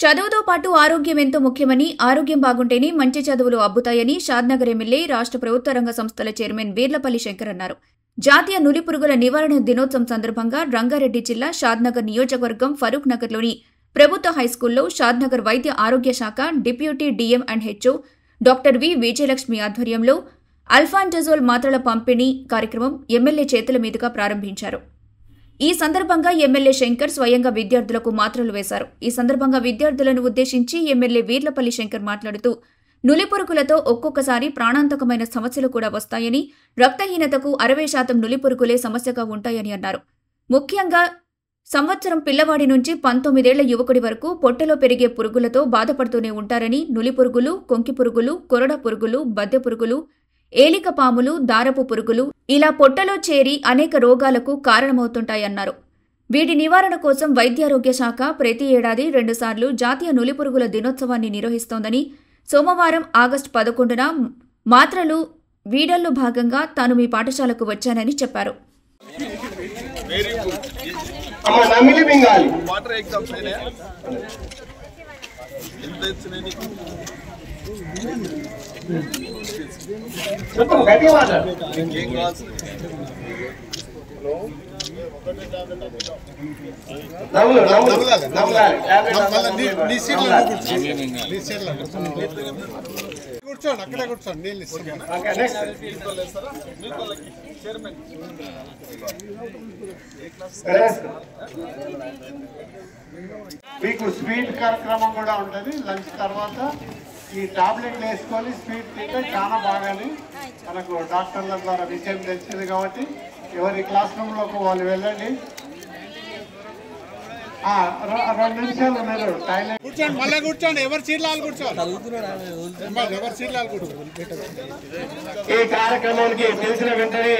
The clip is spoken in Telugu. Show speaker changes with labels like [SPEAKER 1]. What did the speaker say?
[SPEAKER 1] చదువుతో పాటు ఆరోగ్యం ఎంతో ముఖ్యమని, ఆరోగ్యం బాగుంటేనే మంచి చదువులు అబ్బుతాయని షాద్నగర్ ఎమ్మెల్యే, రాష్ట్ర ప్రభుత్వ రంగ సంస్థల చైర్మన్ వీర్లపల్లి శంకర్ అన్నారు. జాతీయ నులిపురుగుల నివారణ దినోత్సవం సందర్భంగా రంగారెడ్డి జిల్లా షాద్నగర్ నియోజకవర్గం ఫరూక్ నగర్లోని ప్రభుత్వ హైస్కూల్లో షాద్నగర్ వైద్య ఆరోగ్య శాఖ deputy DM and HO doctor V Vijayalakshmi ఆధ్వర్యంలో అల్ఫాండజోల్ మాత్రల పంపిణీ కార్యక్రమం ఎమ్మెల్యే చేతుల మీదుగా ప్రారంభించారు. ఈ సందర్భంగా ఎమ్మెల్యే శంకర్ స్వయంగా విద్యార్థులకు మాత్రలు వేశారు. ఈ సందర్భంగా విద్యార్థులను ఉద్దేశించి ఎమ్మెల్యే వీర్లపల్లి శంకర్ మాట్లాడుతూ నులిపురుగులతో ఒక్కొక్కసారి ప్రాణాంతకమైన సమస్యలు కూడా వస్తాయని, రక్తహీనతకు 60% నులిపురుగులే సమస్యగా ఉంటాయని అన్నారు. ముఖ్యంగా సంవత్సరం పిల్లవాడి నుంచి 19 ఏళ్ల యువకుడి వరకు పొట్టలో పెరిగే పురుగులతో బాధపడుతూనే ఉంటారని, నులిపురుగులు, కొంకి పురుగులు, కొరడ పురుగులు, బద్దె పురుగులు, ఏలిక పాములు, దారపు పురుగులు ఇలా పొట్టలో చేరి అనేక రోగాలకు కారణమవుతుంటాయన్నారు. వీటి నివారణ కోసం వైద్యారోగ్య శాఖ ప్రతి ఏడాది 2 సార్లు జాతీయ నులిపురుగుల దినోత్సవాన్ని నిర్వహిస్తోందని, సోమవారం ఆగస్టు 11న మాత్రలు వీడల్లో భాగంగా తాను మీ పాఠశాలకు వచ్చానని చెప్పారు.
[SPEAKER 2] కూర్చోండి, అక్కడే కూర్చోండి. నీళ్ళు ఇస్తాను. మీకు స్వీట్ కార్యక్రమం కూడా ఉంటుంది. లంచ్ తర్వాత ఈ టాబ్లెట్లు వేసుకొని స్వీట్ తింటే చాలా బాగాని మనకు డాక్టర్ల ద్వారా విషయం తెలిసింది. కాబట్టి ఎవరి క్లాస్ రూమ్లోకి వాళ్ళు వెళ్ళండి. 2 నిమిషాలు మీరు టాయిలెట్ కూర్చోండి, మళ్ళీ కూర్చోండి. ఎవరి సీట్లలో కూర్చోండి, ఎవరి సీట్లలో కూర్చోండి. ఈ కార్యక్రమానికి తెలిసిన వెంటనే